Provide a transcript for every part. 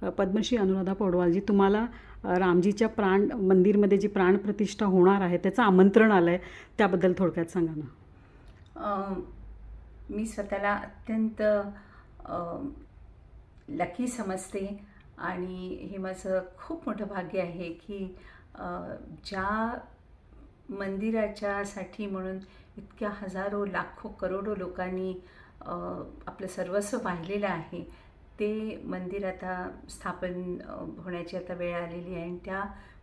पद्मश्री अनुराधा पौडवालजी, तुम्हाला रामजीच्या प्राण मंदिरमध्ये जी प्राणप्रतिष्ठा होणार आहे त्याचं आमंत्रण आलं आहे, त्याबद्दल थोडक्यात सांगा ना. मी स्वतःला अत्यंत लकी समजते आणि हे माझं खूप मोठं भाग्य आहे की ज्या मंदिराच्यासाठी म्हणून इतक्या हजारो लाखो करोडो लोकांनी आपलं सर्वस्व वाहिलेलं आहे, ते मंदिर आता स्थापन होण्याची आता वेळ आलेली आहे. आणि त्या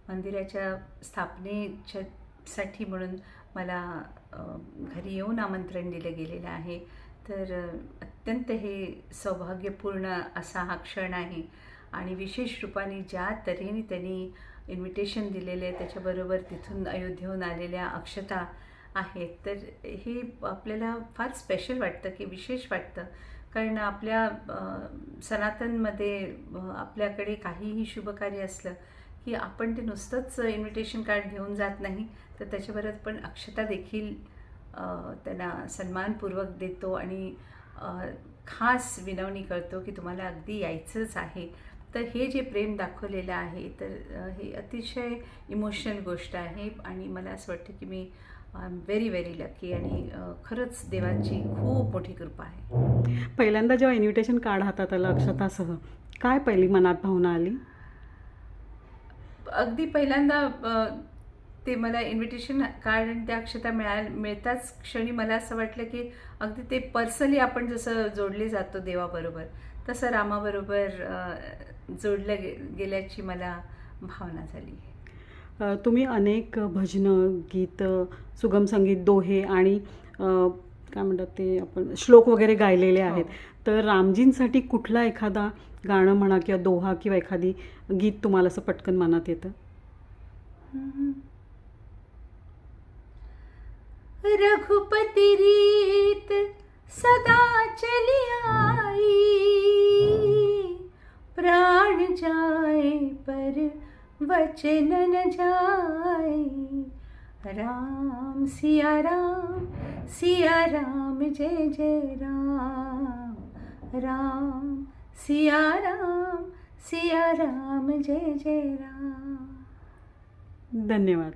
मंदिराच्या स्थापनेसाठी म्हणून मला घरी येऊन आमंत्रण दिलं गेलेलं आहे. तर अत्यंत हे सौभाग्यपूर्ण असा हा क्षण आहे. आणि विशेष रूपाने ज्या तऱ्हेने त्यांनी इन्व्हिटेशन दिलेलं आहे, त्याच्याबरोबर तिथून अयोध्येहून आलेल्या अक्षता आहेत, तर हे आपल्याला फार स्पेशल वाटतं की विशेष वाटतं. कारण आपल्या सनातनमध्ये आपल्याकडे काहीही शुभकार्य असलं की आपण ते नुसतंच इन्व्हिटेशन कार्ड घेऊन जात नाही, तर त्याच्याबरोबर पण अक्षता देखील त्यांना सन्मानपूर्वक देतो आणि खास विनवणी करतो की तुम्हाला अगदी यायचंच आहे. तर हे जे प्रेम दाखवलेलं आहे, तर हे अतिशय इमोशनल गोष्ट आहे. आणि मला असं वाटतं की मी I am very very lucky आणि खरंच देवाची खूप मोठी कृपा आहे. पहिल्यांदा जेव्हा इन्व्हिटेशन कार्ड हातात आलं अक्षतासह, काय पहिली मनात भावना आली? अगदी पहिल्यांदा ते मला इन्व्हिटेशन कार्ड आणि त्या अक्षता मिळताच क्षणी मला असं वाटलं की अगदी ते पर्सनली आपण जसं जोडले जातो देवाबरोबर, तसं रामाबरोबर जोडलं गेल्याची मला भावना झाली. तुम्ही अनेक भजनं, गीत, सुगम संगीत, दोहे आणि काय म्हणतात ते आपण श्लोक वगैरे गायलेले आहेत. तर रामजींसाठी कुठला एखादा गाणं म्हणा किंवा दोहा किंवा एखादी गीत तुम्हाला असं पटकन मनात येतं? रघुपति रीत सदा चली आई, प्राण जाए पर वचन न जाए, राम सिया राम जय जय राम, राम सिया राम जय जय राम. धन्यवाद.